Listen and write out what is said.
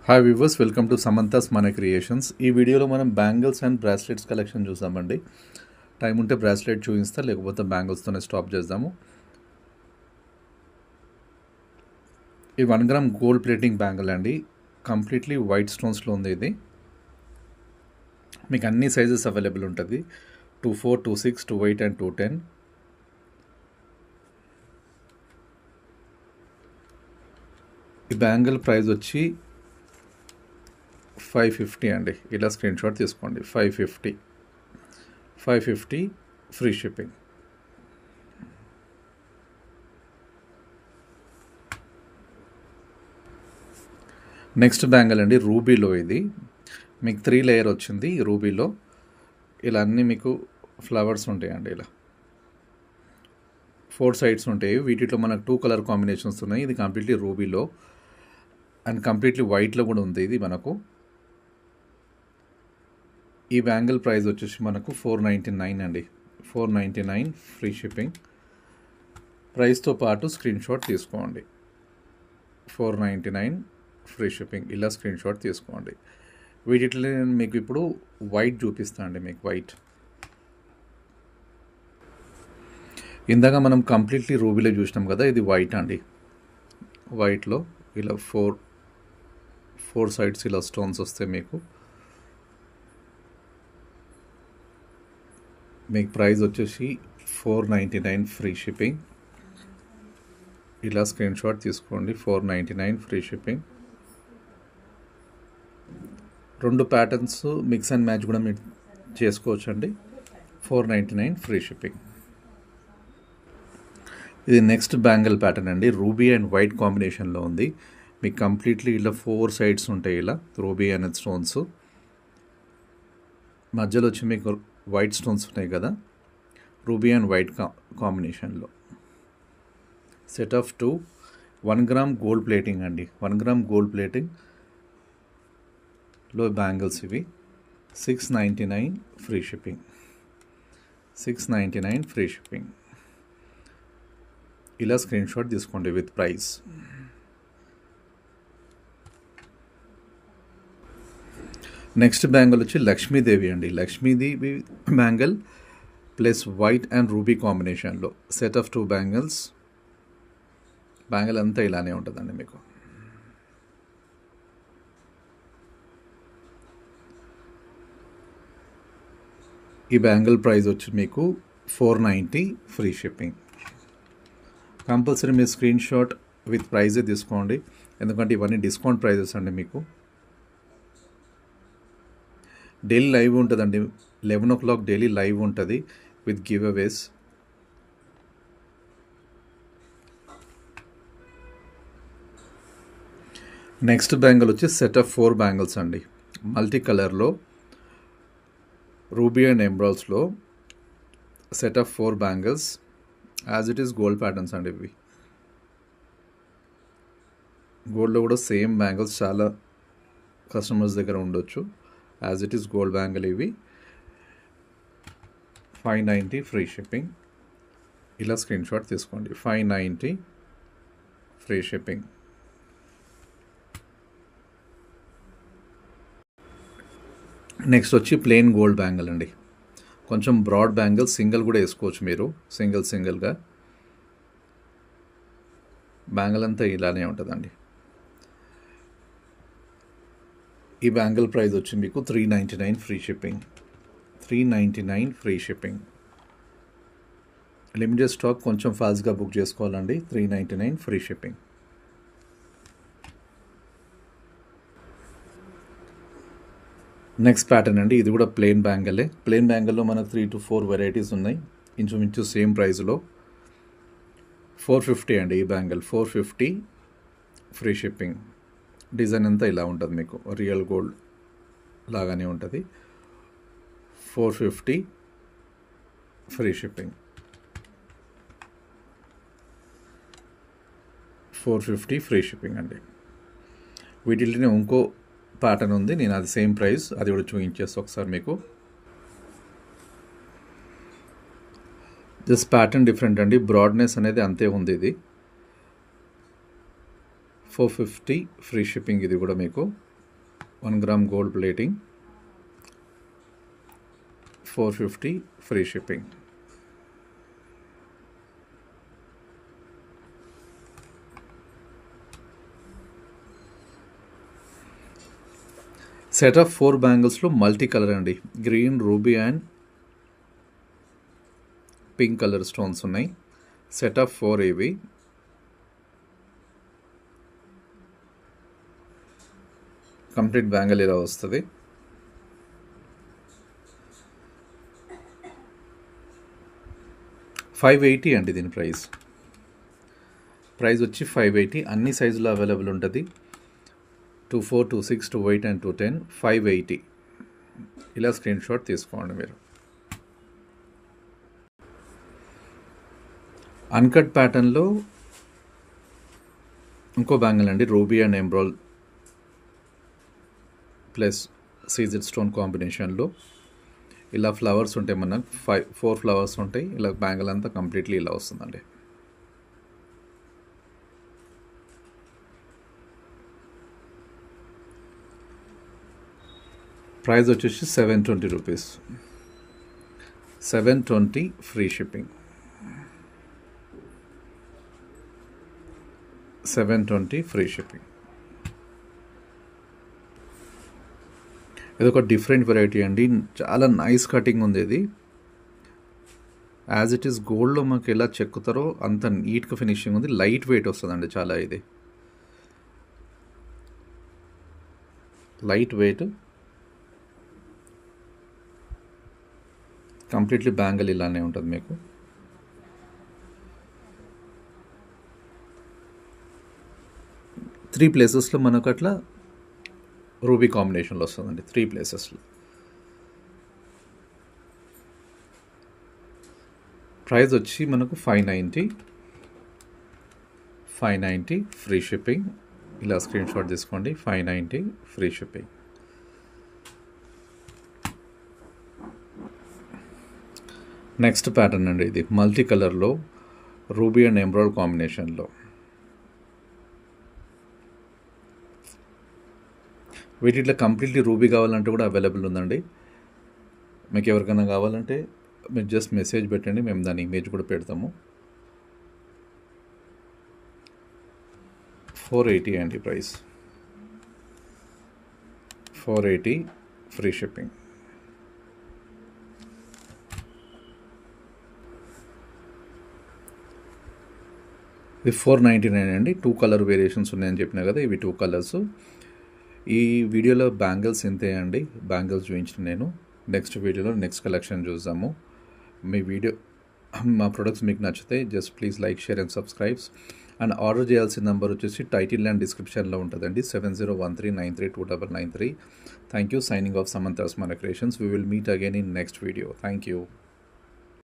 Hi viewers, welcome to Samantha's మన creations. ఈ వీడియోలో మనం బ్యాంగిల్స్ అండ్ బ్రాస్లెట్స్ కలెక్షన్ చూసామండి. టైం ఉంటే బ్రాస్లెట్ చూపిస్తా, లేకపోతే బ్యాంగిల్స్తోనే స్టాప్ చేద్దాము. ఈ 1 గ్రామ్ గోల్డ్ ప్లేటింగ్ బ్యాంగిల్ అండి, కంప్లీట్లీ వైట్ స్టోన్స్లో ఉంది. ఇది మీకు అన్ని సైజెస్ అవైలబుల్ ఉంటుంది, 24, 26, 28 అండ్ 210. ఈ బ్యాంగిల్ ప్రైస్ వచ్చి 550 అండి. ఇలా స్క్రీన్ షాట్ తీసుకోండి. 550 ఫ్రీ షిప్పింగ్. నెక్స్ట్ బ్యాంగిల్ అండి, రూబీలో. ఇది మీకు 3 లేయర్ వచ్చింది. రూబీలో ఇలా అన్నీ మీకు ఫ్లవర్స్ ఉంటాయండి. ఇలా 4 సైడ్స్ ఉంటాయి. వీటిలో మనకు 2 కలర్ కాంబినేషన్స్ ఉన్నాయి. ఇది కంప్లీట్లీ రూబీలో అండ్ కంప్లీట్లీ వైట్లో కూడా ఉంది. ఇది మనకు ఈ బ్యాంగిల్ ప్రైస్ వచ్చేసి మనకు 499 అండి. 499 ఫ్రీ షిప్పింగ్. ప్రైస్తో పాటు స్క్రీన్ షాట్ తీసుకోండి. 499 ఫ్రీ షిప్పింగ్. ఇలా స్క్రీన్ షాట్ తీసుకోండి. వీటిలో నేను మీకు ఇప్పుడు వైట్ చూపిస్తాను అండి. మీకు వైట్ ఇందాక మనం కంప్లీట్లీ రూబీలో చూసినాం కదా, ఇది వైట్ అండి. వైట్లో ఇలా 4 సైడ్స్ ఇలా స్టోన్స్ వస్తాయి. మీకు ప్రైస్ వచ్చేసి 499 ఫ్రీ షిప్పింగ్. ఇలా స్క్రీన్ షాట్ తీసుకోండి. 499 free shipping. 2 patterns mix and match కూడా మీరు చేసుకోవచ్చు అండి. 499 ఫ్రీ షిప్పింగ్. ఇది నెక్స్ట్ బ్యాంగిల్ ప్యాటర్న్ అండి. రూబీ అండ్ వైట్ కాంబినేషన్లో ఉంది. మీకు కంప్లీట్లీ ఇలా 4 సైడ్స్ ఉంటాయి. ఇలా రూబీ అనే స్టోన్స్ మధ్యలో వచ్చి మీకు వైట్ స్టోన్స్ ఉన్నాయి కదా, రూబీ అండ్ వైట్ కాంబినేషన్లో. Set of 2 1 gram gold plating అండి. 1 గ్రామ్ గోల్డ్ ప్లేటింగ్లో బ్యాంగిల్స్ ఇవి. 699 ఫ్రీ షిప్పింగ్. 699 free shipping. ఇలా స్క్రీన్ షాట్ తీసుకోండి విత్ ప్రైస్. నెక్స్ట్ బ్యాంగిల్ వచ్చి లక్ష్మీదేవి అండి. Lakshmidevi bangle plus white and ruby కాంబినేషన్లో సెట్ ఆఫ్ 2 బ్యాంగిల్స్. బ్యాంగిల్ అంతా ఇలానే ఉంటుందండి మీకు. ఈ బ్యాంగిల్ ప్రైస్ వచ్చి మీకు 490 ఫ్రీ షిప్పింగ్. కంపల్సరీ మీరు స్క్రీన్ షాట్ విత్ ప్రైజే తీసుకోండి, ఎందుకంటే ఇవన్నీ డిస్కౌంట్ ప్రైజెస్ అండి. మీకు డైలీ లైవ్ ఉంటుందండి. 11 o'clock డైలీ లైవ్ ఉంటుంది with giveaways. Next bangle వచ్చి సెట్ ఆఫ్ 4 బ్యాంగిల్స్ అండి. మల్టీ కలర్లో రూబీ అండ్ ఎమరాల్డ్స్లో set of 4 bangles. As it is gold patterns అండి. ఇవి గోల్డ్లో కూడా సేమ్ బ్యాంగిల్స్ చాలా కస్టమర్స్ దగ్గర ఉండొచ్చు. As it is gold bangle ఇవి. 590 ఫ్రీ షిప్పింగ్. ఇలా స్క్రీన్ షాట్ తీసుకోండి. 590 ఫ్రీ షిప్పింగ్. నెక్స్ట్ వచ్చి ప్లెయిన్ గోల్డ్ బ్యాంగిల్ అండి. కొంచెం బ్రాడ్ బ్యాంగిల్, సింగిల్ కూడా వేసుకోవచ్చు మీరు. సింగిల్గా బ్యాంగిల్ అంతా ఇలానే ఉంటుందండి. ఈ బ్యాంగిల్ ప్రైస్ వచ్చి మీకు 399 free shipping. 399 free shipping. Limited stock, కొంచెం ఫాస్ట్గా బుక్ చేసుకోవాలండి. 399 ఫ్రీ షిప్పింగ్. నెక్స్ట్ ప్యాటర్న్ అండి. ఇది కూడా ప్లెయిన్ బ్యాంగిలే. ప్లెయిన్ బ్యాంగిల్లో మనకు 3 to 4 వెరైటీస్ ఉన్నాయి, ఇంచుమించు సేమ్ ప్రైస్లో. 450 అండి ఈ బ్యాంగిల్. 450 free shipping. డిజైన్ అంతా ఇలా ఉంటుంది మీకు, రియల్ గోల్డ్ లాగానే ఉంటుంది. 450 ఫ్రీ షిప్పింగ్. 450 ఫ్రీ షిప్పింగ్ అండి. వీటిలోనే ఇంకో ప్యాటర్న్ ఉంది, నేను అది సేమ్ ప్రైస్, అది కూడా చూపించేస్తాను ఒకసారి మీకు. జస్ట్ ప్యాటర్న్ డిఫరెంట్ అండి, బ్రాడ్నెస్ అనేది అంతే ఉంది. ఇది 450 ఫ్రీ షిప్పింగ్. ఇది కూడా మీకు 1 gram gold plating, 450 free shipping. Set of 4 బ్యాంగిల్స్లో మల్టీ కలర్ అండి, green, ruby and pink colour stones ఉన్నాయి. సెట్ ఆఫ్ 4 ఇవి. కంప్లీట్ బ్యాంగిల్ ఇలా వస్తుంది. $580 అండి దీని ప్రైస్ వచ్చి $580. అన్ని సైజులో అవైలబుల్ ఉంటుంది. 24, 26, 28 and 210. $580. ఇలా స్క్రీన్ షాట్ తీసుకోండి మీరు. అన్కట్ ప్యాటర్న్లో ఇంకో బ్యాంగిల్ అండి, రూబీ అండ్ ఎంబ్రాల్ ప్లస్ సీజెడ్ స్టోన్ కాంబినేషన్లో. ఇలా ఫ్లవర్స్ ఉంటాయి, మనకు 4 ఫ్లవర్స్ ఉంటాయి. ఇలా బ్యాంగిల్ అంతా కంప్లీట్లీ ఇలా వస్తుందండి. ప్రైస్ వచ్చేసి ₹720. 720 ఫ్రీ షిప్పింగ్. 720 free shipping. ఇది ఒక డిఫరెంట్ వెరైటీ అండి, చాలా నైస్ కటింగ్ ఉంది. ఇది యాజ్ ఇట్ ఈస్ గోల్డ్లో మాకు ఎలా చెక్కుతారో అంత నీట్గా ఫినిషింగ్ ఉంది. లైట్ వెయిట్ వస్తుందండి చాలా. ఇది లైట్ వెయిట్, కంప్లీట్లీ బ్యాంగిల్ ఇలానే ఉంటుంది మీకు. త్రీ ప్లేసెస్లో మనకు అట్లా రూబీ కాంబినేషన్లో వస్తుందండి, 3 ప్లేసెస్లో. ప్రైస్ వచ్చి మనకు $590 ఫ్రీ షిప్పింగ్. ఇలా స్క్రీన్ షాట్ తీసుకోండి. 590 ఫ్రీ షిప్పింగ్. నెక్స్ట్ ప్యాటర్న్ అండి, ఇది మల్టీ కలర్లో రూబీ అండ్ ఎంబ్రాయిడ్ కాంబినేషన్లో. వీటిలో కంప్లీట్లీ రూబీ కావాలంటే కూడా అవైలబుల్ ఉందండి. మీకు ఎవరికైనా కావాలంటే మీరు జస్ట్ మెసేజ్ పెట్టండి, మేము దాని ఇమేజ్ కూడా పెడతాము. 480 అండి ప్రైస్. 480 free shipping. ఇది 499 అండి. 2 కలర్ వేరియేషన్స్ ఉన్నాయని చెప్పినా కదా, ఇవి 2 కలర్స్. ఈ వీడియోలో బ్యాంగిల్స్ ఇంతే అండి, బ్యాంగిల్స్ చూపించిన నేను. నెక్స్ట్ వీడియోలో నెక్స్ట్ కలెక్షన్ చూద్దాము. మా ప్రొడక్ట్స్ మీకు నచ్చితే just please like, share and subscribes. And order చేయాల్సిన నెంబర్ వచ్చేసి టైటిల్ అండ్ డిస్క్రిప్షన్లో ఉంటుందండి. 7013932993. Thank you. Signing off Samantha smart creations. We will meet again in next video. Thank you.